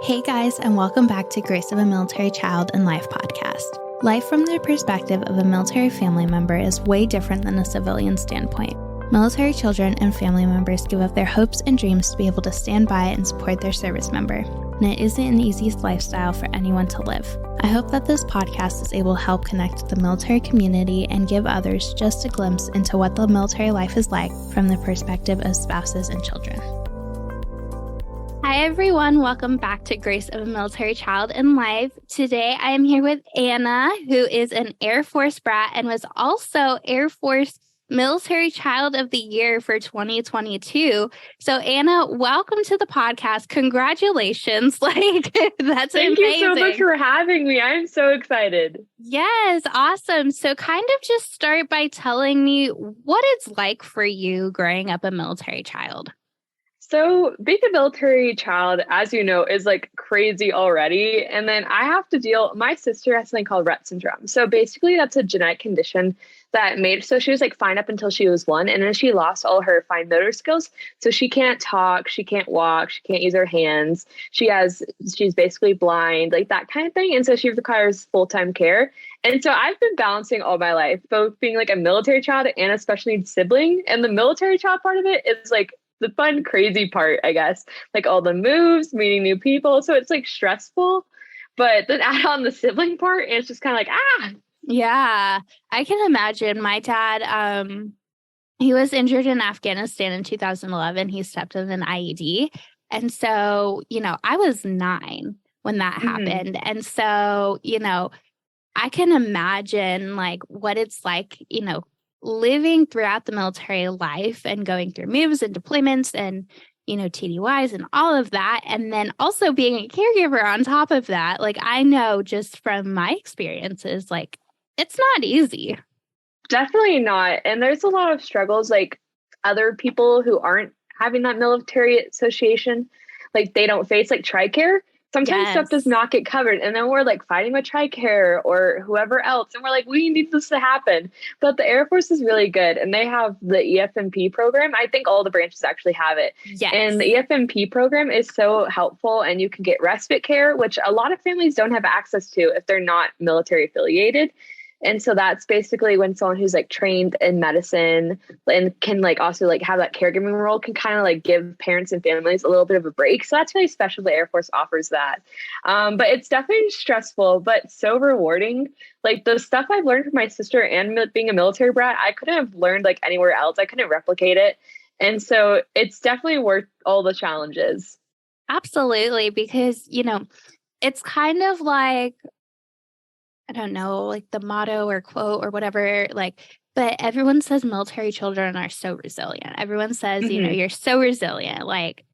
Hey guys, and welcome back to Grace of a Military Child and Life podcast. Life from the perspective of a military family member is way different than a civilian standpoint. Military children and family members give up their hopes and dreams to be able to stand by and support their service member, and it isn't an easy lifestyle for anyone to live. I hope that this podcast is able to help connect the military community and give others just a glimpse into what the military life is like from the perspective of spouses and children. Hi everyone, welcome back to Grace of a Military Child and Life. Today I am here with Anna, who is an Air Force brat and was also Air Force Military Child of the Year for 2022. So Anna, welcome to the podcast. Congratulations. That's Thank amazing. Thank you so much for having me. I'm so excited. Yes, awesome. So kind of just start by telling me what it's like for you growing up a military child. So being a military child, as you know, is like crazy already. And then I have to my sister has something called Rett syndrome. So basically that's a genetic condition that so she was like fine up until she was 1. And then she lost all her fine motor skills. So she can't talk, she can't walk, she can't use her hands. She's basically blind, like that kind of thing. And so she requires full-time care. And so I've been balancing all my life, both being like a military child and a special needs sibling. And the military child part of it is like the fun, crazy part, I guess, like all the moves, meeting new people. So it's like stressful, but then add on the sibling part, and it's just kind of like, Yeah, I can imagine. My dad, he was injured in Afghanistan in 2011. He stepped in an IED. And so, I was 9 when that happened. And so, I can imagine like what it's like, living throughout the military life and going through moves and deployments and, TDYs and all of that. And then also being a caregiver on top of that. Like, I know just from my experiences, like, it's not easy. Definitely not. And there's a lot of struggles, like other people who aren't having that military association, like they don't face like TRICARE. Sometimes stuff does not get covered. And then we're like fighting with TRICARE or whoever else. And we're like, we need this to happen. But the Air Force is really good. And they have the EFMP program. I think all the branches actually have it. Yes. And the EFMP program is so helpful. And you can get respite care, which a lot of families don't have access to if they're not military affiliated. And so that's basically when someone who's like trained in medicine and can like also like have that caregiving role can kind of like give parents and families a little bit of a break. So that's really special. The Air Force offers that. But it's definitely stressful, but so rewarding. Like the stuff I've learned from my sister and being a military brat, I couldn't have learned like anywhere else. I couldn't replicate it. And so it's definitely worth all the challenges. Absolutely. Because, it's kind of like, I don't know, like the motto or quote or whatever, but everyone says military children are so resilient. Everyone says, you're so resilient. Like,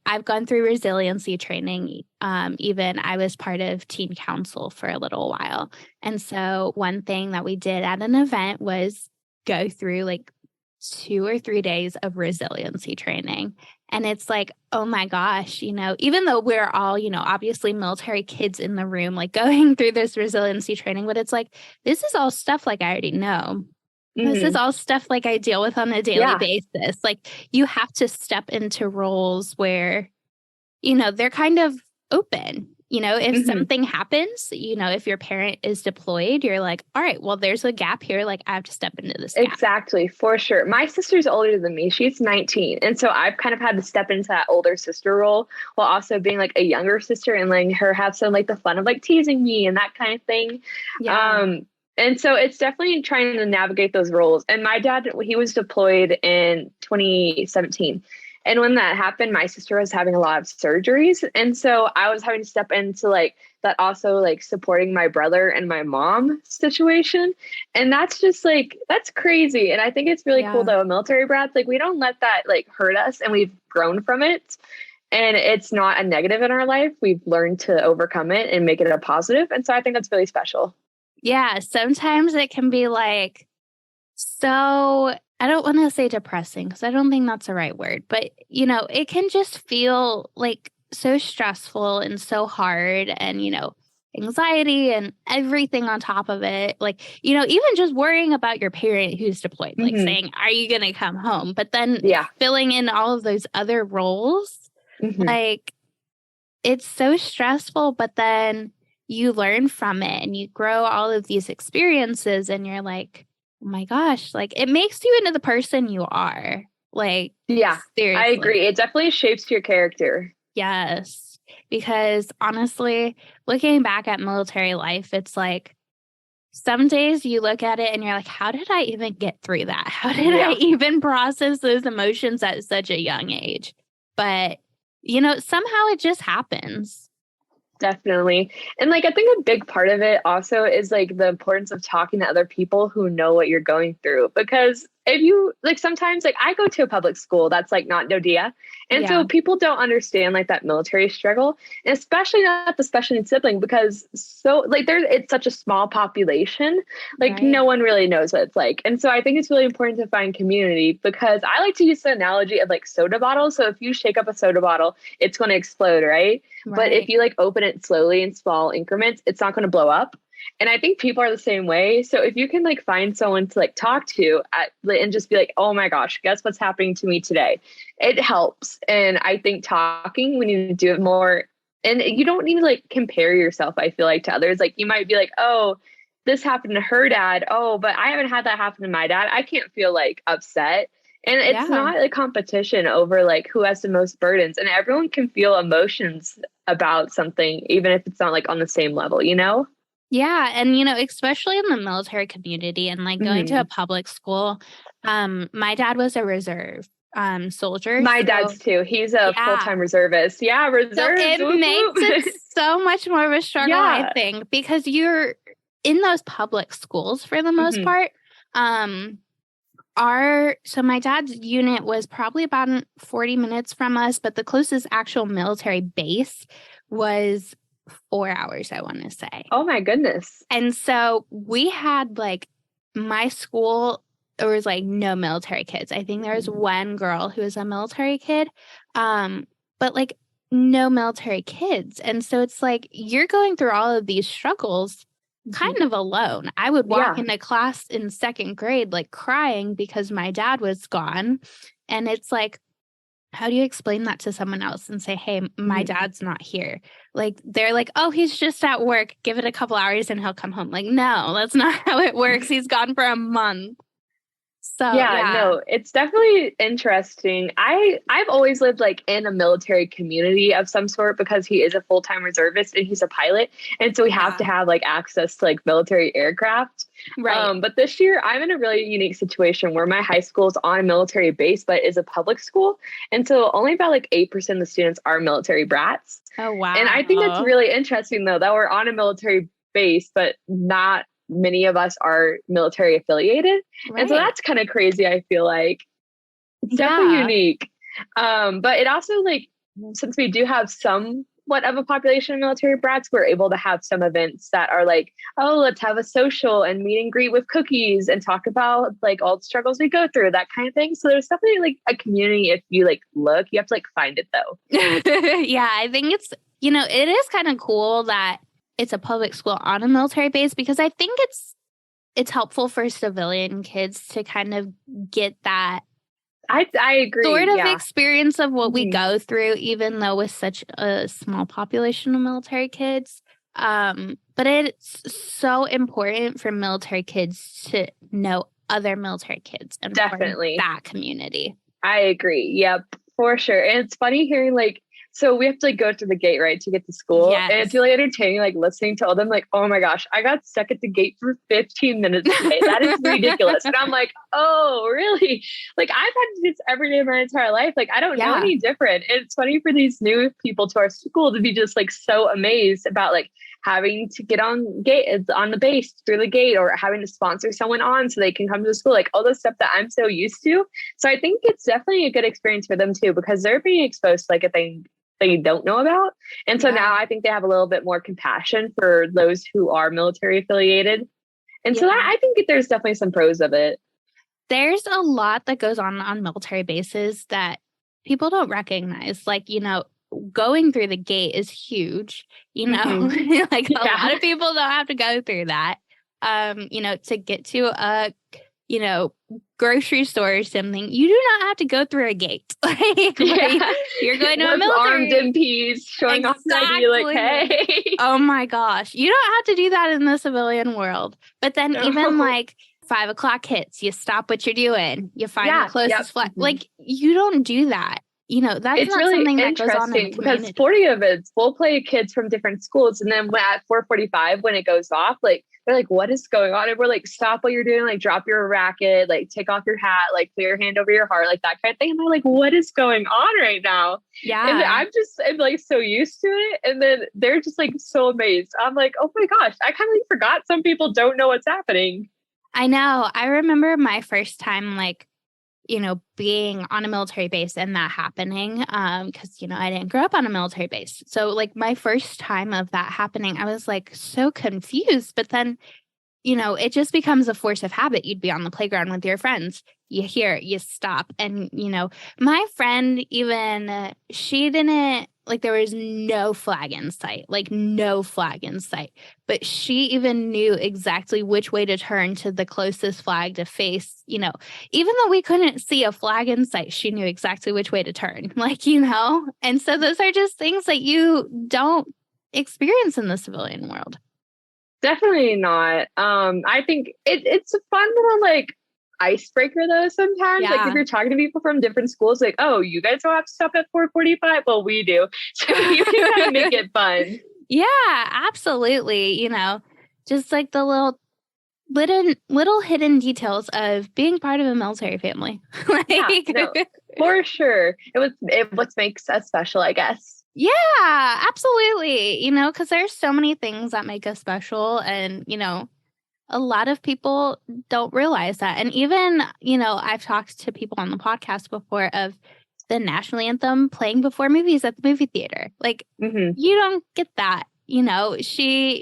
I've gone through resiliency training. Even I was part of teen council for a little while. And so one thing that we did at an event was go through like 2 or 3 days of resiliency training. And it's like, oh my gosh, even though we're all, obviously military kids in the room, like going through this resiliency training, but it's like, this is all stuff like I already know. This is all stuff like I deal with on a daily basis. Like you have to step into roles where, they're kind of open. If something happens, if your parent is deployed, you're like, all right, well, there's a gap here. Like I have to step into this gap. Exactly, for sure. My sister's older than me. She's 19. And so I've kind of had to step into that older sister role while also being like a younger sister and letting her have some like the fun of like teasing me and that kind of thing. Yeah. And so it's definitely trying to navigate those roles. And my dad, he was deployed in 2017. And when that happened, my sister was having a lot of surgeries. And so I was having to step into like that also like supporting my brother and my mom situation. And that's just like, that's crazy. And I think it's really cool though, military brats, like we don't let that like hurt us and we've grown from it. And it's not a negative in our life. We've learned to overcome it and make it a positive. And so I think that's really special. Yeah. Sometimes it can be like, so I don't want to say depressing because I don't think that's the right word, but it can just feel like so stressful and so hard and, anxiety and everything on top of it. Like, even just worrying about your parent who's deployed, like saying, are you going to come home? But then filling in all of those other roles, like it's so stressful, but then you learn from it and you grow all of these experiences and you're like, oh my gosh, like it makes you into the person you are. Like, Yeah, I seriously. agree. It definitely shapes your character. Yes. Because honestly, looking back at military life, it's like some days you look at it and you're like, how did I even get through that? How did I Yeah. even process those emotions at such a young age? But, somehow it just happens. Definitely. And like I think a big part of it also is like the importance of talking to other people who know what you're going through. Because if you like sometimes like I go to a public school that's like not Nodia. And Yeah. so people don't understand like that military struggle, and especially not the special needs sibling because so like there's it's such a small population. Like Right. no one really knows what it's like. And so I think it's really important to find community because I like to use the analogy of like soda bottles. So if you shake up a soda bottle, it's going to explode, right? But if Right. you like open it slowly in small increments, it's not going to blow up. And I think people are the same way. So if you can like find someone to like talk to and just be like, oh my gosh, guess what's happening to me today? It helps. And I think talking, we need to do it more. And you don't need to like compare yourself, I feel like, to others. Like you might be like, oh, this happened to her dad. Oh, but I haven't had that happen to my dad. I can't feel like upset. And it's Yeah. not a competition over like who has the most burdens. And everyone can feel emotions about something, even if it's not like on the same level, you know? Yeah. And, especially in the military community and like going to a Hmm. public school, my dad was a reserve soldier. My So dad's too. He's a full yeah. time reservist. Yeah, So reserves. it Whoop, makes it whoop. so much more of a struggle, I Yeah. think, because you're in those public schools for the most Hmm. part. Um, so my dad's unit was probably about 40 minutes from us, but the closest actual military base was 4 hours, I want to say. Oh my goodness. And so we had like my school, there was like no military kids. I think there was one girl who was a military kid, but like no military kids. And so it's like you're going through all of these struggles Mhm. kind of alone. I would walk Yeah. into class in second grade like crying because my dad was gone. And it's like, how do you explain that to someone else and say, "Hey, my Mhm. dad's not here?" Like, they're like, "Oh, he's just at work. Give it a couple hours and he'll come home." Like, no, that's not how it works. He's gone for a month. So, Yeah, yeah. no, it's definitely interesting. I've always lived like in a military community of some sort because he is a full-time reservist and he's a pilot. And so we have Yeah. to have like access to like military aircraft. Right. But this year I'm in a really unique situation where my high school is on a military base, but is a public school. And so only about like 8% of the students are military brats. Oh, And I think that's wow. really interesting though, that we're on a military base, but not many of us are military affiliated. And so Right. that's kind of crazy, I feel like. It's definitely Yeah. unique. But it also like since we do have somewhat of a population of military brats, we're able to have some events that are like, oh, let's have a social and meet and greet with cookies and talk about like all the struggles we go through, that kind of thing. So there's definitely like a community if you like look. You have to like find it though. Yeah, I think it is kind of cool that it's a public school on a military base because I think it's helpful for civilian kids to kind of get that I sort agree. of Yeah. experience of what we Mhm. go through, even though with such a small population of military kids. But it's so important for military kids to know other military kids and form Definitely. that community. I agree. Yep, for sure. And it's funny hearing like, so we have to like go through the gate, right, to get to school. And it's Yes. really entertaining, like listening to all them, like, oh my gosh, I got stuck at the gate for 15 minutes today. That is ridiculous. And I'm like, oh, really? Like I've had to do this every day of my entire life. Like I don't know Yeah. any different. And it's funny for these new people to our school to be just like so amazed about like having to get on the base through the gate or having to sponsor someone on so they can come to the school, like all the stuff that I'm so used to. So I think it's definitely a good experience for them too, because they're being exposed to like a thing they don't know about. And so Yeah. now I think they have a little bit more compassion for those who are military affiliated. And so Yeah. I think there's definitely some pros of it. There's a lot that goes on military bases that people don't recognize. Like, going through the gate is huge, Hmm. like a Yeah. lot of people don't have to go through that. To get to a, you know, grocery store or something, you do not have to go through a gate. Like, you're going to a With armed military. MPs showing off an ID like, hey. Oh my gosh. You don't have to do that in the civilian world. But then No. even like 5 o'clock hits, you stop what you're doing. You find the closest flag. Like, you don't do that. You know, that's it's not really something that goes on in the interesting because community. sporting events, we'll play kids from different schools. And then at 4:45, when it goes off, like, they're like, what is going on? And we're like, stop what you're doing. Like, drop your racket, like, take off your hat, like, put your hand over your heart, like that kind of thing. And they're like, what is going on right now? Yeah. And I'm like so used to it. And then they're just like so amazed. I'm like, oh my gosh, I kind of like forgot some people don't know what's happening. I know. I remember my first time, like, you know, being on a military base and that happening, because, you know, I didn't grow up on a military base. So like my first time of that happening, I was like so confused. But then, you know, it just becomes a force of habit. You'd be on the playground with your friends. You hear it, you stop. And, you know, my friend even, she didn't, like, there was no flag in sight, like no flag in sight. But she even knew exactly which way to turn to the closest flag to face, you know, even though we couldn't see a flag in sight, she knew exactly which way to turn, like, you know. And so those are just things that you don't experience in the civilian world. Definitely not. I think it's a fun little like icebreaker though sometimes. Yeah. Like if you're talking to people from different schools, like, oh, you guys don't have to stop at 4:45. Well, we do. So you can kind of make it fun. Yeah, absolutely. You know, just like the little hidden details of being part of a military family. Like, Yeah, no, for sure. It what makes us special, I guess. Yeah, absolutely. You know, because there's so many things that make us special. And, you know, a lot of people don't realize that. And even, you know, I've talked to people on the podcast before of the national anthem playing before movies at the movie theater. Like, you don't get that. You know,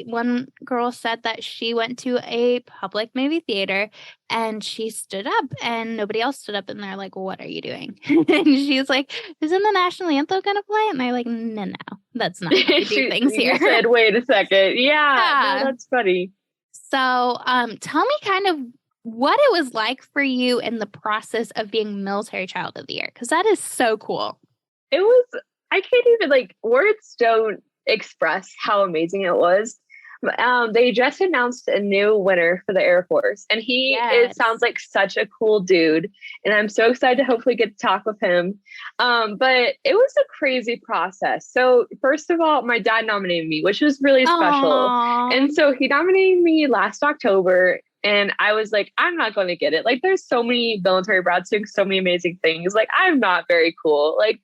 one girl said that she went to a public movie theater and she stood up and nobody else stood up and they're like, what are you doing? And she's like, isn't the national anthem going to play? And they're like, no, that's not how we do things here. You said, wait a second. Yeah. No, that's funny. So tell me kind of what it was like for you in the process of being Military Child of the Year, because that is so cool. It was, I can't even, like, words don't express how amazing it was. They just announced a new winner for the Air Force, and it sounds like such a cool dude, and I'm so excited to hopefully get to talk with him. But it was a crazy process. So first of all, my dad nominated me, which was really special. And so he nominated me last October, and I was like, I'm not going to get it. Like, there's so many military brats doing so many amazing things. Like, I'm not very cool. Like,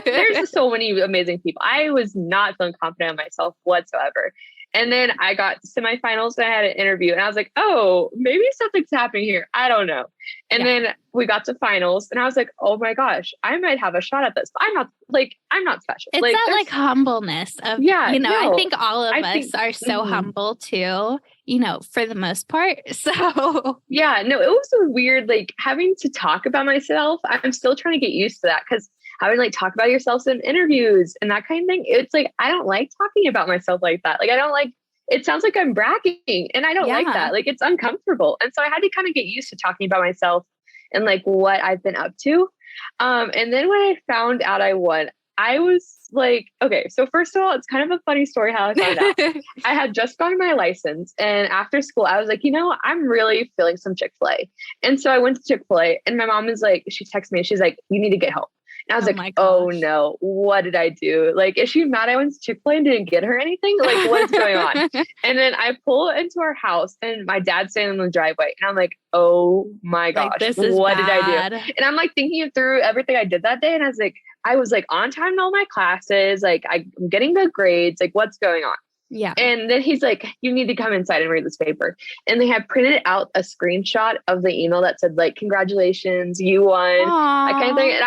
there's so many amazing people. I was not feeling confident in myself whatsoever. And then I got to semifinals and I had an interview and I was like, oh, maybe something's happening here. I don't know. And then we got to finals and I was like, oh my gosh, I might have a shot at this. I'm not special. It's like, that like humbleness of, you know, I think all of us are so humble too, you know, for the most part. So yeah, no, it was a weird, like, having to talk about myself. I'm still trying to get used to that because having like talk about yourself in interviews and that kind of thing. It's like, I don't like talking about myself like that. Like, I don't like, it sounds like I'm bragging and I don't like that. Like, it's uncomfortable. And so I had to kind of get used to talking about myself and like what I've been up to. And then when I found out I won, I was like, okay, so first of all, it's kind of a funny story how I found out. I had just gotten my license and after school, I was like, you know, I'm really feeling some Chick-fil-A. And so I went to Chick-fil-A and my mom is like, she texted me, she's like, you need to get home. And I was like, oh no, what did I do? Like, is she mad I went to Chick-fil-A and didn't get her anything? Like, what's going on? And then I pull into our house and my dad's standing in the driveway. And I'm like, oh my gosh, like, what did I do? And I'm like thinking through everything I did that day. And I was like on time in all my classes. Like, I'm getting good grades. Like, what's going on? Yeah. And then he's like, you need to come inside and read this paper. And they had printed out a screenshot of the email that said like, congratulations, you won. I kind of thing. And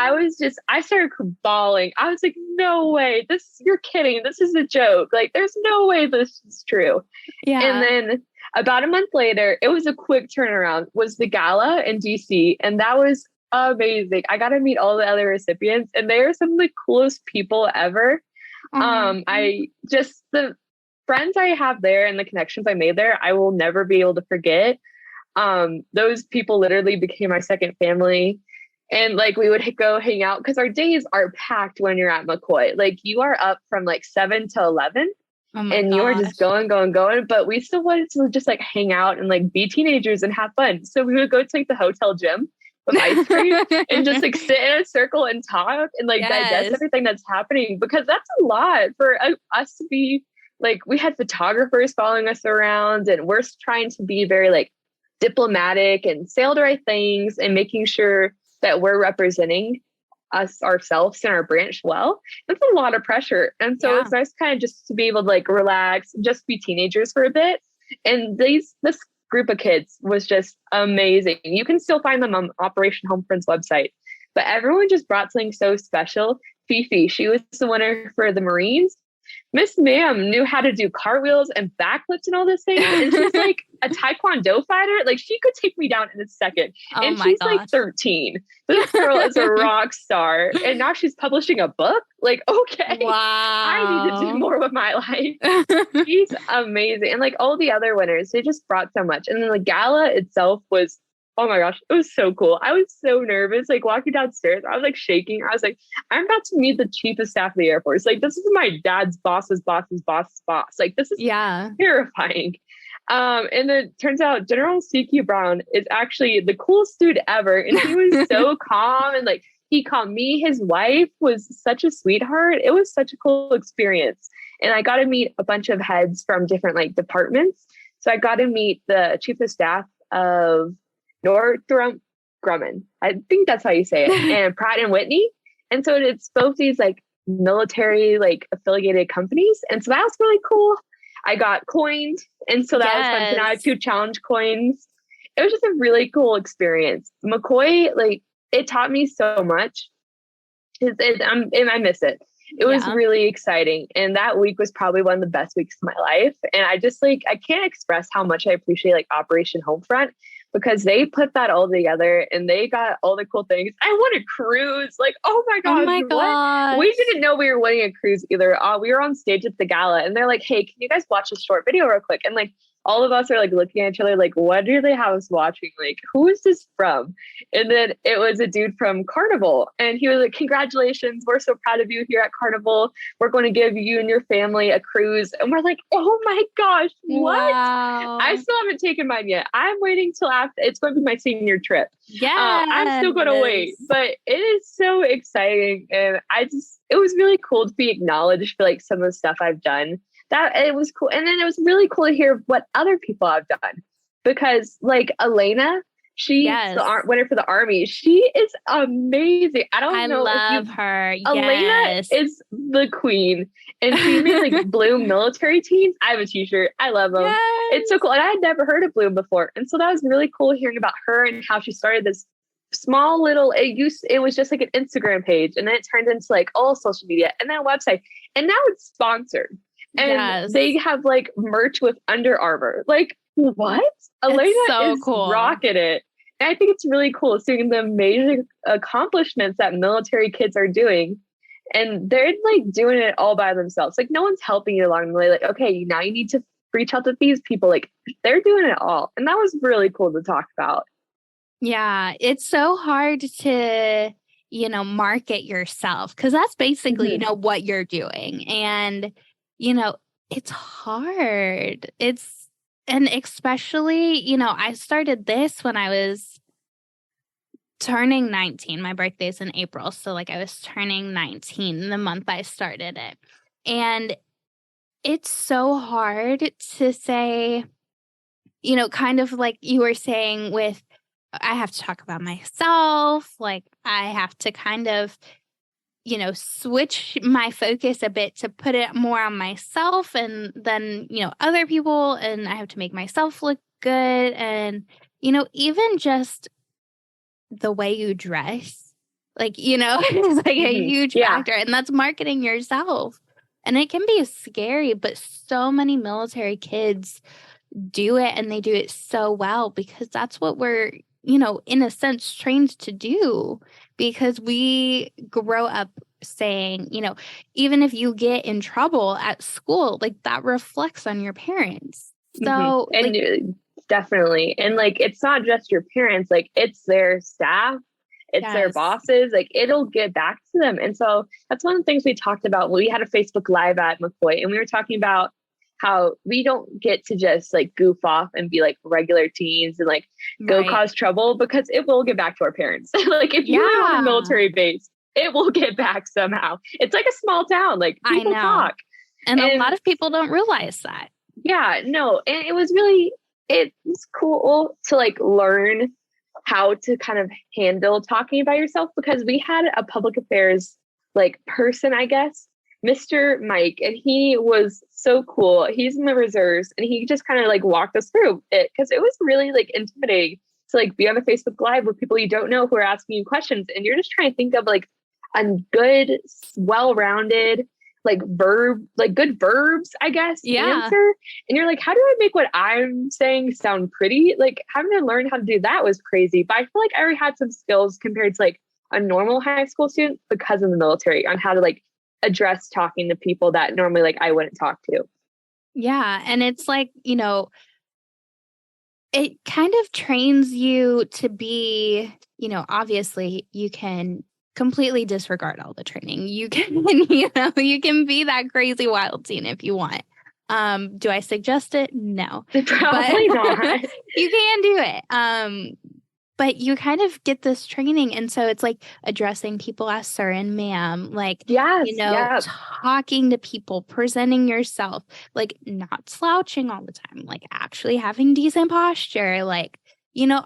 I started bawling. I was like, no way, you're kidding. This is a joke. Like, there's no way this is true. Yeah. And then about a month later, it was a quick turnaround, was the gala in DC. And that was amazing. I got to meet all the other recipients and they are some of the coolest people ever. The friends I have there and the connections I made there, I will never be able to forget. Those people literally became my second family. And like we would go hang out because our days are packed when you're at McCoy. Like you are up from like 7 to 11 Oh my and you are just gosh. going, going, going. But we still wanted to just like hang out and like be teenagers and have fun. So we would go to like the hotel gym with ice cream and just like sit in a circle and talk and like digest Yes. everything that's happening because that's a lot for us to be like, we had photographers following us around and we're trying to be very like diplomatic and say all the right things and making sure that we're representing us ourselves and our branch well. It's a lot of pressure. And so it's nice kind of just to be able to like relax, just be teenagers for a bit. And this group of kids was just amazing. You can still find them on Operation Homefront's website, but everyone just brought something so special. Fifi, she was the winner for the Marines. Miss Ma'am knew how to do cartwheels and backflips and all those things. And she's like a Taekwondo fighter. Like she could take me down in a second. Oh and my she's gosh. like 13. This girl is a rock star. And now she's publishing a book. Like, okay. Wow. I need to do more with my life. She's amazing. And like all the other winners, they just brought so much. And then the gala itself was, oh my gosh, it was so cool. I was so nervous, like walking downstairs. I was like shaking. I was like, I'm about to meet the chief of staff of the Air Force. Like, this is my dad's boss's boss's boss's boss. Like, this is terrifying. And then it turns out General CQ Brown is actually the coolest dude ever. And he was so calm and like, he called me. His wife was such a sweetheart. It was such a cool experience. And I got to meet a bunch of heads from different like departments. So I got to meet the chief of staff of Northrop Grumman. I think that's how you say it. And Pratt and Whitney. And so it's both these like military, like affiliated companies. And so that was really cool. I got coined. And so that was fun. So now I have 2 challenge coins. It was just a really cool experience. McCoy, like it taught me so much. And I miss it. It was really exciting. And that week was probably one of the best weeks of my life. And I just like, I can't express how much I appreciate like Operation Homefront because they put that all together and they got all the cool things. I won a cruise. Like, oh my gosh. Oh my gosh. We didn't know we were winning a cruise either. We were on stage at the gala and they're like, hey, can you guys watch this short video real quick? And like, all of us are like looking at each other like, what do they have us watching? Like, who is this from? And then it was a dude from Carnival. And he was like, congratulations. We're so proud of you here at Carnival. We're going to give you and your family a cruise. And we're like, oh my gosh, what? Wow. I still haven't taken mine yet. I'm waiting till after. It's going to be my senior trip. Yeah. I'm still going to wait. But it is so exciting. And it was really cool to be acknowledged for like some of the stuff I've done. That it was cool. And then it was really cool to hear what other people have done because like Elena, she's the winner for the Army. She is amazing. I love her. Elena is the queen and she made like Bloom military teams. I have a t-shirt. I love them. Yes. It's so cool. And I had never heard of Bloom before. And so that was really cool hearing about her and how she started this small little, it was just like an Instagram page and then it turned into like all social media and then a website. And now it's sponsored. And they have like merch with Under Armour. Like, what? Elena is cool. rocking it. And I think it's really cool seeing the amazing accomplishments that military kids are doing. And they're like doing it all by themselves. Like, no one's helping you along the way. Like, okay, now you need to reach out to these people. Like, they're doing it all. And that was really cool to talk about. Yeah, it's so hard to, market yourself because that's basically, what you're doing. And it's hard. And especially, I started this when I was turning 19. My birthday's in April. So like I was turning 19 the month I started it. And it's so hard to say, kind of like you were saying with, I have to talk about myself. Like I have to kind of switch my focus a bit to put it more on myself and then, other people. And I have to make myself look good. And, even just the way you dress, like, is like a huge factor. And that's marketing yourself. And it can be scary, but so many military kids do it and they do it so well because that's what we're, in a sense, trained to do because we grow up saying, even if you get in trouble at school, like that reflects on your parents. So, and Definitely. And like, it's not just your parents, like, it's their staff, it's their Yes. bosses, like, it'll get back to them. And so that's one of the things we talked about. We had a Facebook Live at McCoy, and we were talking about how we don't get to just like goof off and be like regular teens and like go Right. cause trouble, because it will get back to our parents. Like, if you live on a Yeah. military base, it will get back somehow. It's like a small town, like, I people know. talk. And a And lot of people don't realize that. yeah, no, and it was cool to like learn how to kind of handle talking about yourself, because we had a public affairs like person, I guess, Mr. Mike, and he was so cool. He's in the reserves, and he just kind of like walked us through it, because it was really like intimidating to like be on a Facebook Live with people you don't know who are asking you questions, and you're just trying to think of like a good, well-rounded like good verbs, I guess, answer. And you're like, how do I make what I'm saying sound pretty? Like, having to learn how to do that was crazy. But I feel like I already had some skills compared to like a normal high school student because of the military, on how to like address talking to people that normally like I wouldn't talk to. Yeah. And it's like, it kind of trains you to be, obviously you can completely disregard all the training. You can, you can be that crazy wild teen if you want. Do I suggest it? No. Probably not. You can do it. But you kind of get this training. And so it's like addressing people as sir and ma'am, like, Yes. talking to people, presenting yourself, like not slouching all the time, like actually having decent posture, like,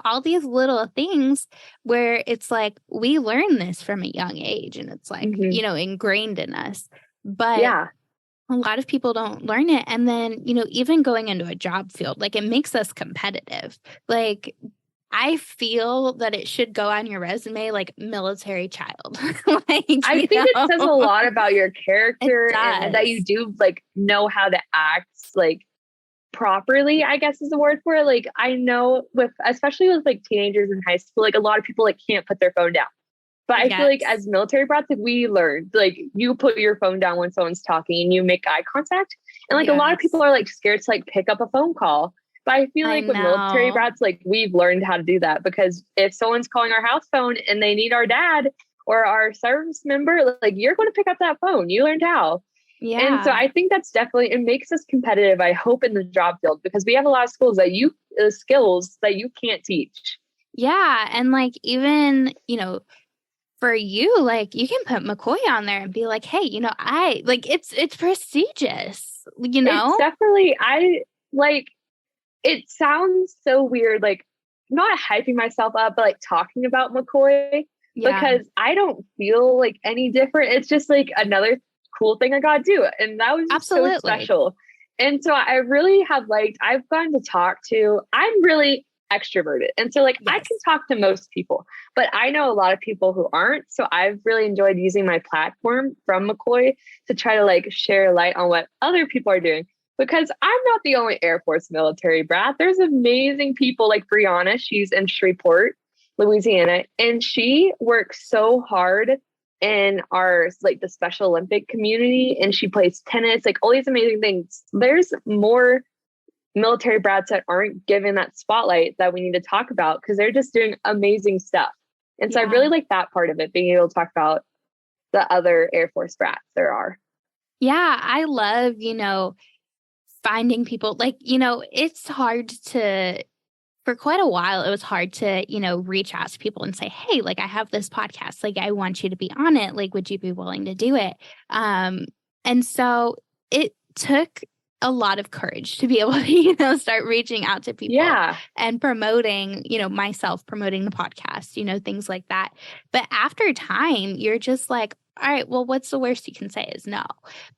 all these little things where it's like we learn this from a young age, and it's like, ingrained in us. But Yeah. a lot of people don't learn it. And then, even going into a job field, like it makes us competitive. Like, I feel that it should go on your resume like military child. Like, I think it says a lot about your character, and that you do like know how to act like properly, I guess is the word for it. Like, I know especially with like teenagers in high school, like a lot of people like can't put their phone down. But I feel like as military brats, like we learned, like you put your phone down when someone's talking and you make eye contact. And like a lot of people are like scared to like pick up a phone call. But I feel like with military brats, like we've learned how to do that, because if someone's calling our house phone and they need our dad or our service member, like you're going to pick up that phone. You learned how. Yeah. And so I think that's definitely, it makes us competitive, I hope, in the job field, because we have a lot of skills that you can't teach. Yeah. And like, even, for you, like you can put McCoy on there and be like, hey, I like, it's prestigious, It's definitely, it sounds so weird, like not hyping myself up, but like talking about McCoy, because I don't feel like any different. It's just like another cool thing I got to do. And that was just so special. And so I really I've gotten to I'm really extroverted. And so like I can talk to most people, but I know a lot of people who aren't. So I've really enjoyed using my platform from McCoy to try to like share light on what other people are doing. Because I'm not the only Air Force military brat. There's amazing people like Brianna. She's in Shreveport, Louisiana, and she works so hard in our like the Special Olympic community, and she plays tennis, like all these amazing things. There's more military brats that aren't given that spotlight that we need to talk about, because they're just doing amazing stuff. And so I really like that part of it, being able to talk about the other Air Force brats there are. Yeah, I love, finding people like, it's hard for quite a while, it was hard to, reach out to people and say, hey, like I have this podcast, like I want you to be on it. Like, would you be willing to do it? And so it took a lot of courage to be able to, start reaching out to people and promoting, myself, promoting the podcast, things like that. But after time, you're just like, all right, well, what's the worst you can say is no.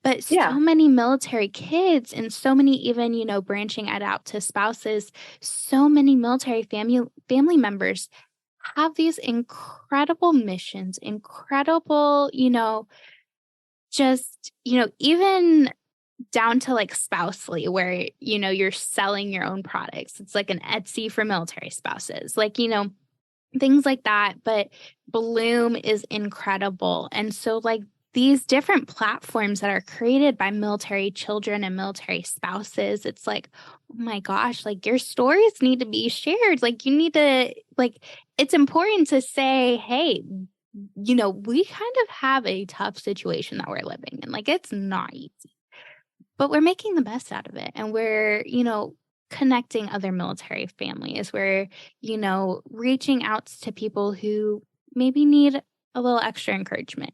But so many military kids, and so many even, branching it out to spouses, so many military family members have these incredible missions, incredible, just, even down to like Spousely, where, you're selling your own products. It's like an Etsy for military spouses, like, things like that. But Bloom is incredible. And so like these different platforms that are created by military children and military spouses, it's like, oh my gosh, like your stories need to be shared. Like you need to, like, it's important to say, hey, we kind of have a tough situation that we're living in. Like it's not easy, but we're making the best out of it. And we're, connecting other military families. We're, reaching out to people who maybe need a little extra encouragement.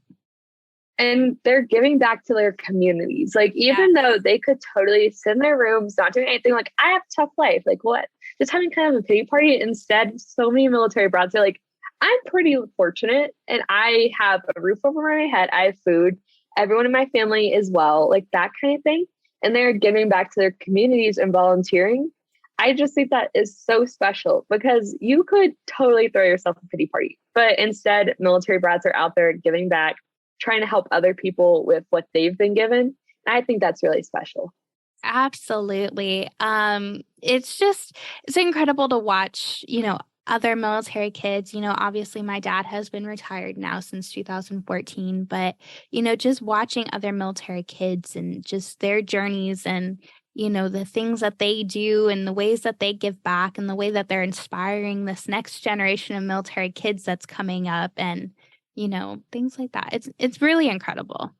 And they're giving back to their communities. Like, Yeah. even though they could totally sit in their rooms, not doing anything, like, I have a tough life. Like, what? Just having kind of a pity party. Instead, so many military brats are like, I'm pretty fortunate and I have a roof over my head. I have food. Everyone in my family is well, like that kind of thing. And they're giving back to their communities and volunteering. I just think that is so special because you could totally throw yourself a pity party, but instead, military brats are out there giving back, trying to help other people with what they've been given. And I think that's really special. Absolutely. It's incredible to watch, other military kids. Obviously my dad has been retired now since 2014, but, just watching other military kids and just their journeys and, the things that they do and the ways that they give back and the way that they're inspiring this next generation of military kids that's coming up and, things like that. It's really incredible.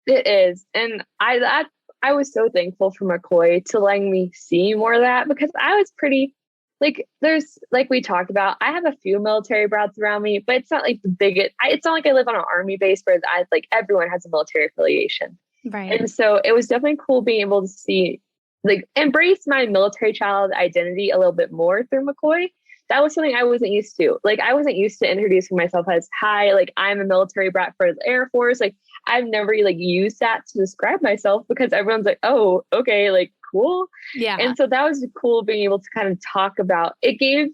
It is. And I was so thankful for McCoy to letting me see more of that because I was pretty like there's like we talked about, I have a few military brats around me, but it's not like the biggest it's not like I live on an army base where I like everyone has a military affiliation. Right. And so it was definitely cool being able to see like embrace my military child identity a little bit more through McCoy. That was something I wasn't used to. Like I wasn't used to introducing myself as hi, like I'm a military brat for the Air Force. Like I've never like used that to describe myself because everyone's like, oh, okay, like cool. Yeah. And so that was cool being able to kind of talk about it gave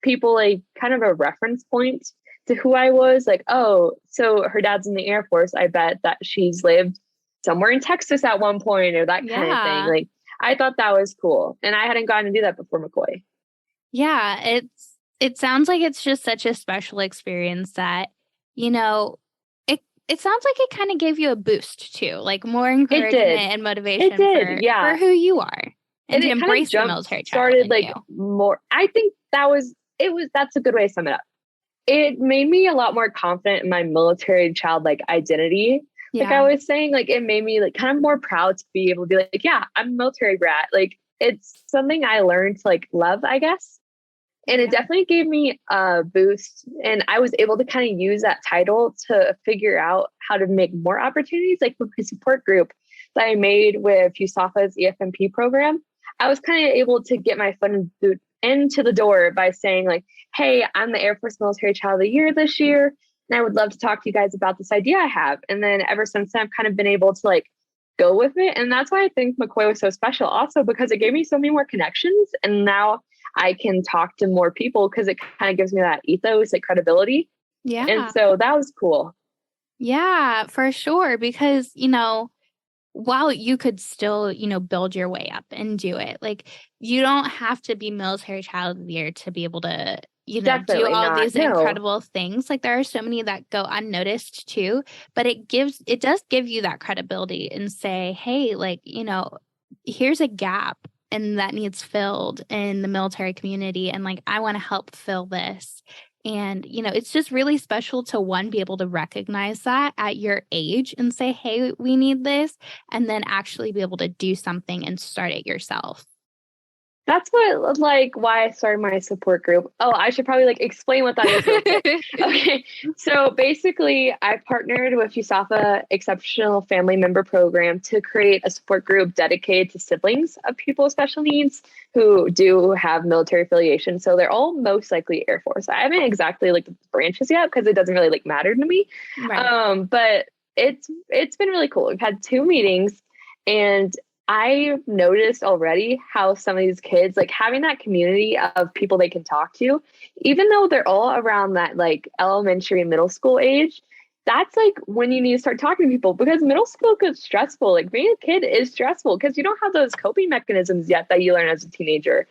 people like kind of a reference point to who I was. Like, oh, so her dad's in the Air Force. I bet that she's lived somewhere in Texas at one point or that kind of thing. Yeah. Like I thought that was cool. And I hadn't gotten to do that before McCoy. Yeah, it sounds like it's just such a special experience that, it sounds like it kind of gave you a boost too, like more It encouragement did. and It motivation did. for Yeah. who you are and And to it kind of embrace the jump military child started in like you. more. I think that's a good way to sum it up. It made me a lot more confident in my military childlike identity. Like I Yeah. was saying, like it made me like kind of more proud to be able to be like, yeah, I'm a military brat. Like it's something I learned to like love, I guess. And it Yeah. definitely gave me a boost. And I was able to kind of use that title to figure out how to make more opportunities, like with my support group that I made with USAF's EFMP program. I was kind of able to get my foot into the door by saying, like, hey, I'm the Air Force Military Child of the Year this year. And I would love to talk to you guys about this idea I have. And then ever since then, I've kind of been able to like go with it. And that's why I think McCoy was so special also because it gave me so many more connections. And now I can talk to more people because it kind of gives me that ethos, like credibility. And Yeah. so that was cool. Yeah, for sure. Because, while you could still, build your way up and do it, like you don't have to be military child of the year to be able to, do Definitely all not. these No, incredible things. Like there are so many that go unnoticed too, but it does give you that credibility and say, hey, like, here's a gap and that needs filled in the military community. And like, I want to help fill this. And, it's just really special to one, be able to recognize that at your age and say, hey, we need this, and then actually be able to do something and start it yourself. that's what like why I started my support group. Oh, I should probably like explain what that is real quick. Okay. So basically I partnered with USAFA Exceptional Family Member Program to create a support group dedicated to siblings of people with special needs who do have military affiliation. So they're all most likely Air Force. I haven't exactly like the branches yet because it doesn't really like matter to me. Right. But it's been really cool. We've had 2 meetings and I've noticed already how some of these kids, like having that community of people they can talk to, even though they're all around that like elementary and middle school age, that's like when you need to start talking to people because middle school gets stressful. Like being a kid is stressful because you don't have those coping mechanisms yet that you learn as a teenager.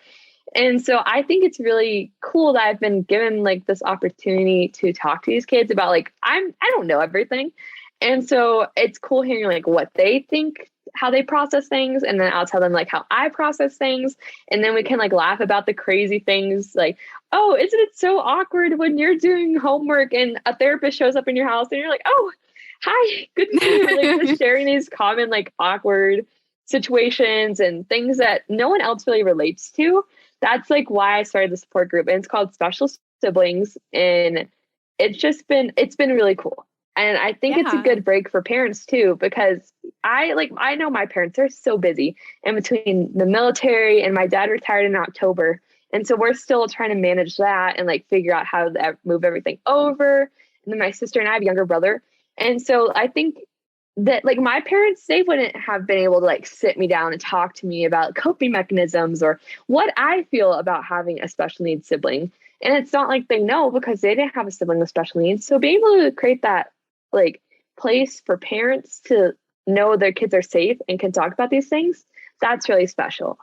And so I think it's really cool that I've been given like this opportunity to talk to these kids about like I don't know everything. And so it's cool hearing like what they think, how they process things, and then I'll tell them like how I process things, and then we can like laugh about the crazy things like, oh, isn't it so awkward when you're doing homework and a therapist shows up in your house and you're like, oh, hi, good to see you. Like just sharing these common like awkward situations and things that no one else really relates to. That's like why I started the support group, and it's called Special Siblings, and it's been really cool. And I think it's a Yeah. good break for parents too, because I know my parents are so busy in between the military, and my dad retired in October. And so we're still trying to manage that and like figure out how to move everything over. And then my sister and I have a younger brother. And so I think that like my parents, they wouldn't have been able to like sit me down and talk to me about coping mechanisms or what I feel about having a special needs sibling. And it's not like they know because they didn't have a sibling with special needs. So being able to create that like place for parents to know their kids are safe and can talk about these things, that's really special.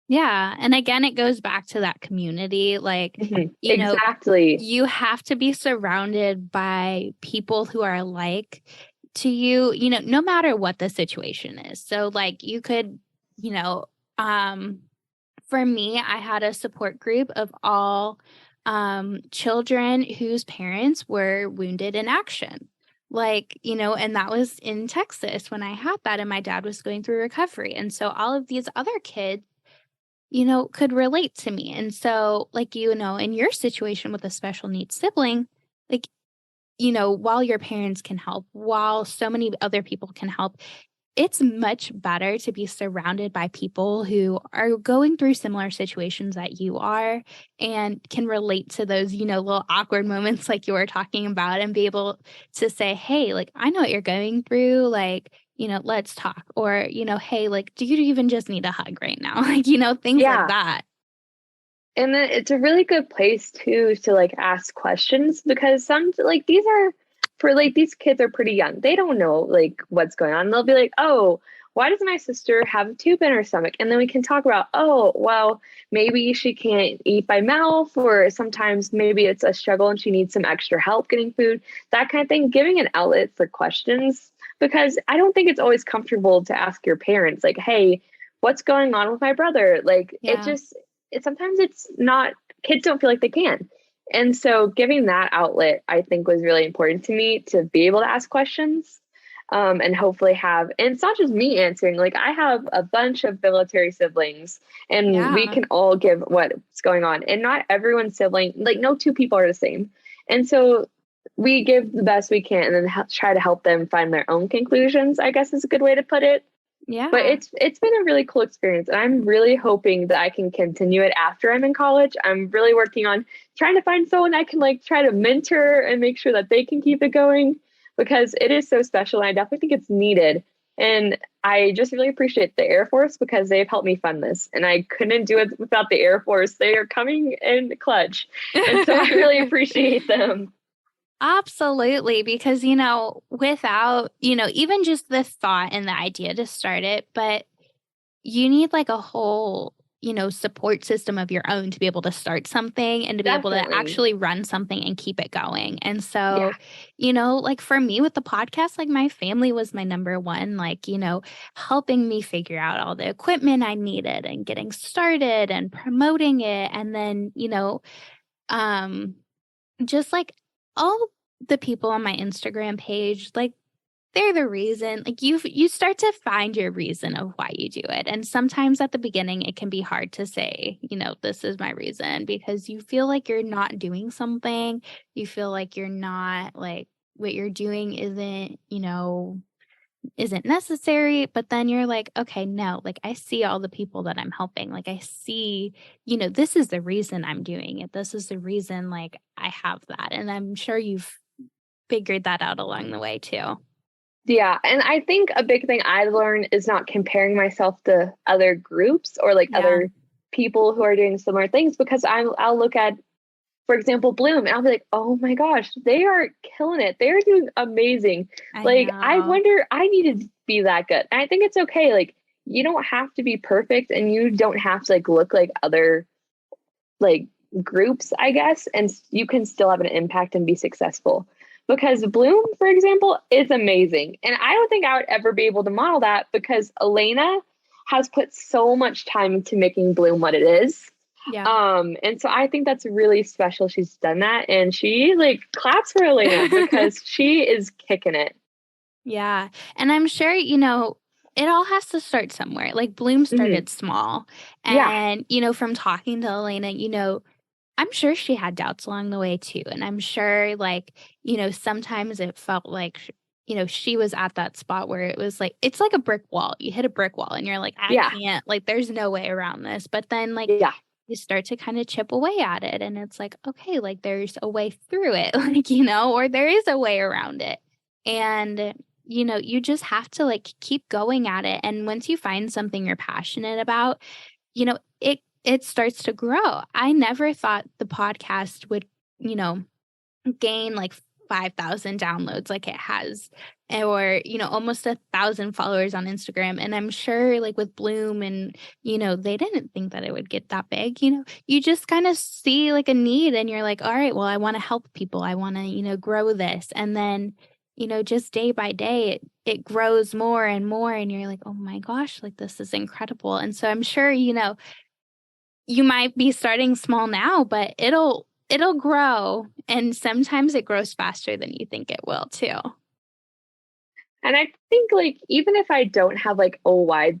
Yeah. And again, it goes back to that community. Like, Exactly. you have to be surrounded by people who are alike to you, no matter what the situation is. So, like, you could, you know, um, for me, I had a support group of all children whose parents were wounded in action. Like, and that was in Texas when I had that, and my dad was going through recovery. And so all of these other kids, could relate to me. And so, like, in your situation with a special needs sibling, like, while your parents can help, while so many other people can help, it's much better to be surrounded by people who are going through similar situations that you are and can relate to those, little awkward moments like you were talking about and be able to say, "Hey, like, I know what you're going through. Like, let's talk." Or, "Hey, like, do you even just need a hug right now?" Like, things like Yeah. that. And then it's a really good place too to like ask questions, because some like these are for like these kids are pretty young. They don't know like what's going on. They'll be like, "Oh, why does my sister have a tube in her stomach?" And then we can talk about, "Oh, well, maybe she can't eat by mouth, or sometimes maybe it's a struggle and she needs some extra help getting food." That kind of thing, giving an outlet for questions, because I don't think it's always comfortable to ask your parents like, "Hey, what's going on with my brother?" Like Yeah. sometimes it's not, kids don't feel like they can. And so giving that outlet, I think, was really important to me to be able to ask questions, and hopefully have, and it's not just me answering, like I have a bunch of military siblings and we Yeah. can all give what's going on, and not everyone's sibling, like no two people are the same. And so we give the best we can and then try to help them find their own conclusions, I guess is a good way to put it. But Yeah. it's been a really cool experience, and I'm really hoping that I can continue it after I'm in college. I'm really working on trying to find someone I can like try to mentor and make sure that they can keep it going, because it is so special and I definitely think it's needed. And I just really appreciate the Air Force because they've helped me fund this, and I couldn't do it without the Air Force. They are coming in clutch. And so I really appreciate them. Absolutely, because, without, even just the thought and the idea to start it, but you need like a whole, support system of your own to be able to start something and to be able to Definitely. actually run something and keep it going. And Yeah. so, like for me with the podcast, like my family was my number one, like, helping me figure out all the equipment I needed and getting started and promoting it. And then, um, just like all the people on my Instagram page, like they're the reason. Like you start to find your reason of why you do it. And sometimes at the beginning it can be hard to say, this is my reason, because you feel like you're not doing something. You feel like you're not like what you're doing isn't necessary, but then you're like, okay, no, like I see all the people that I'm helping. Like I see, this is the reason I'm doing it. This is the reason like I have that. And I'm sure you've figured that out along the way too. Yeah, and I think a big thing I learned is not comparing myself to other groups or like Yeah, other people who are doing similar things, because I'll look at, for example, Bloom, and I'll be like, "Oh my gosh, they are killing it. They are doing amazing." I Like I know. wonder, I need to be that good. And I think it's okay. Like you don't have to be perfect, and you don't have to like look like other like groups, I guess, and you can still have an impact and be successful. because Bloom, for example, is amazing. And I don't think I would ever be able to model that because Elena has put so much time into making Bloom what it is. Yeah. And so I think that's really special she's done that. And she like claps for Elena because she is kicking it. Yeah. And I'm sure, it all has to start somewhere. Like Bloom Hmm. started small. Yeah. And, from talking to Elena, I'm sure she had doubts along the way too. And I'm sure, like, sometimes it felt like, she was at that spot where it was like, it's like a brick wall. You hit a brick wall and you're like, I Yeah. can't, like, there's no way around this. But then, like, Yeah. you start to kind of chip away at it. And it's like, okay, like, there's a way through it, like, or there is a way around it. And, you just have to, like, keep going at it. And once you find something you're passionate about, it starts to grow. I never thought the podcast would, you know, gain like 5,000 downloads like it has, or, almost 1,000 followers on Instagram. And I'm sure like with Bloom and, they didn't think that it would get that big. You just kind of see like a need and you're like, all right, well, I want to help people. I want to, grow this. And then, just day by day, it grows more and more. And you're like, oh my gosh, like this is incredible. And so I'm sure, you might be starting small now, but it'll grow, and sometimes it grows faster than you think it will too. And I think like even if I don't have like a wide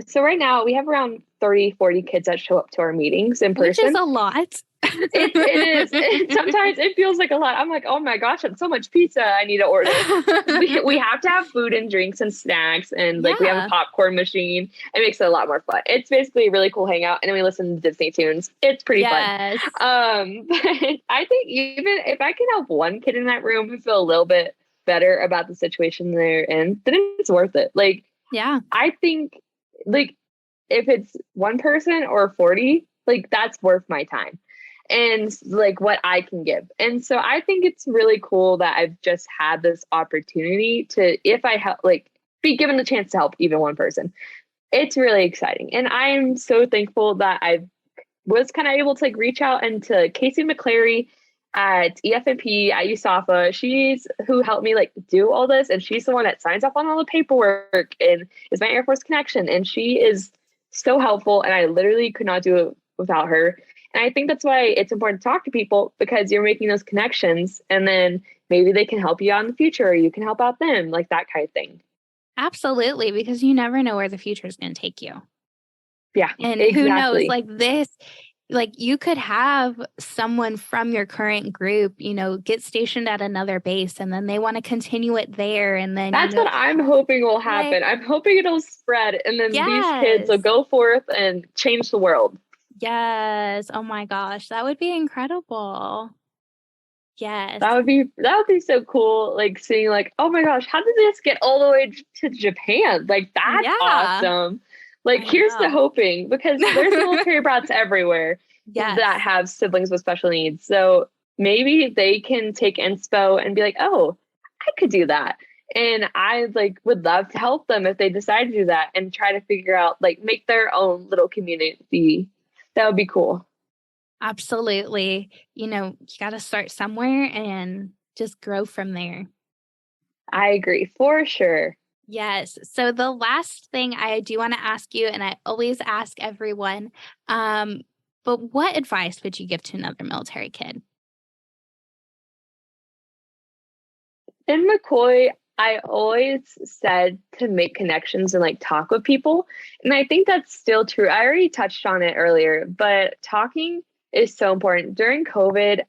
so right now we have around 30, 40 kids that show up to our meetings in Which is person. a lot. It is. Sometimes it feels like a lot. I'm like, oh my gosh, that's so much pizza I need to order. We have to have food and drinks and snacks, and like we have a Yeah. popcorn machine. It makes it a lot more fun. It's basically a really cool hangout, and then we listen to Disney tunes. It's pretty fun. Yes. But I think even if I can help one kid in that room feel a little bit better about the situation they're in, then it's worth it. Like Yeah. I think like if it's one person or 40, like that's worth my time and like what I can give. And so I think it's really cool that I've just had this opportunity to, if I help, like be given the chance to help even one person. It's really exciting. And I'm so thankful that I was kind of able to like reach out and to Casey McClary at EFMP at USAFA. She's who helped me like do all this. And she's the one that signs up on all the paperwork and is my Air Force connection. And she is so helpful. And I literally could not do it without her. And I think that's why it's important to talk to people because you're making those connections and then maybe they can help you out in the future or you can help out them, like that kind of thing. Absolutely, because you never know where the future is going to take you. Yeah, And who knows, exactly. like you could have someone from your current group, get stationed at another base and then they want to continue it there. And then, That's what I'm hoping will like, happen. I'm hoping it'll spread and then these kids will yes. go forth and change the world. Yes. Oh my gosh. That would be incredible. Yes. That would be so cool. Like seeing like, oh my gosh, how did this get all the way to Japan? Like that's Yeah. awesome. Like I here's the know. hoping because there's military brats everywhere Yes. that have siblings with special needs. So maybe they can take inspo and be like, oh, I could do that. And I like would love to help them if they decide to do that and try to figure out like make their own little community. That would be cool. Absolutely. You got to start somewhere and just grow from there. I agree for sure. Yes. So the last thing I do want to ask you, and I always ask everyone, but what advice would you give to another military kid? In McCoy, I always said to make connections and like talk with people. And I think that's still true. I already touched on it earlier, but talking is so important. During COVID,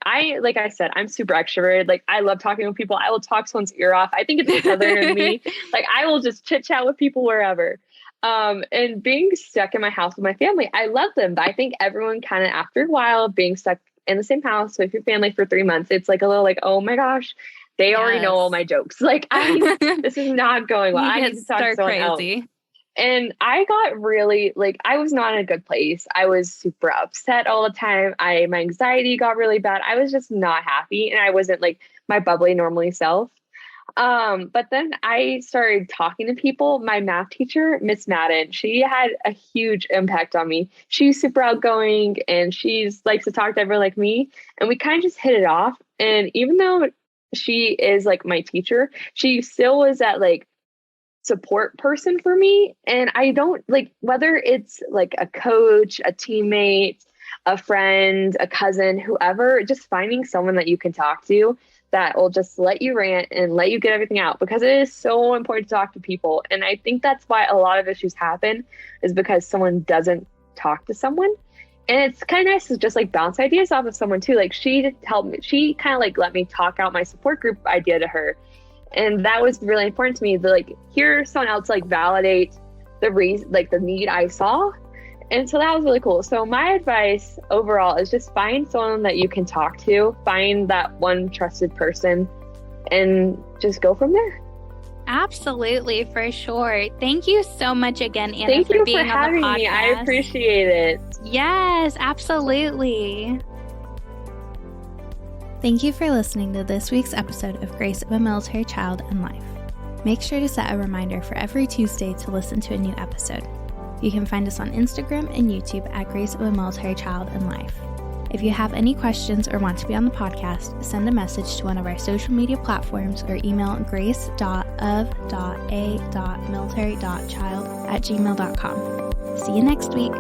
like I said, I'm super extroverted. Like I love talking with people. I will talk someone's ear off. I think it's the southern in me. Like I will just chit chat with people wherever. And being stuck in my house with my family, I love them. But I think everyone kind of after a while being stuck in the same house with your family for 3 months, it's like a little like, oh my gosh, they already know all Yes. my jokes. Like this is not going well. You I get need to talk to stir someone else. crazy. And I got really like I was not in a good place. I was super upset all the time. My anxiety got really bad. I was just not happy and I wasn't like my bubbly normally self. But then I started talking to people. My math teacher, Miss Madden, she had a huge impact on me. She's super outgoing and she's likes to talk to everyone like me. And we kind of just hit it off. And even though she is like my teacher, she still was that like support person for me. And I don't like whether it's like a coach, a teammate, a friend, a cousin, whoever, just finding someone that you can talk to that will just let you rant and let you get everything out, because it is so important to talk to people. And I think that's why a lot of issues happen, is because someone doesn't talk to someone. And it's kind of nice to just like bounce ideas off of someone too. Like she helped me, she kind of like let me talk out my support group idea to her. And that was really important to me, to like hear someone else like validate the reason, like the need I saw. And so that was really cool. So my advice overall is just find someone that you can talk to, find that one trusted person, and just go from there. Absolutely, for sure. Thank you so much again, Anna, Thank for you being for on the having podcast. me. I appreciate it. Yes, absolutely. Thank you for listening to this week's episode of Grace of a Military Child and Life. Make sure to set a reminder for every Tuesday to listen to a new episode. You can find us on Instagram and YouTube at Grace of a Military Child and Life. If you have any questions or want to be on the podcast, send a message to one of our social media platforms or email grace.of.a.military.child@gmail.com. See you next week.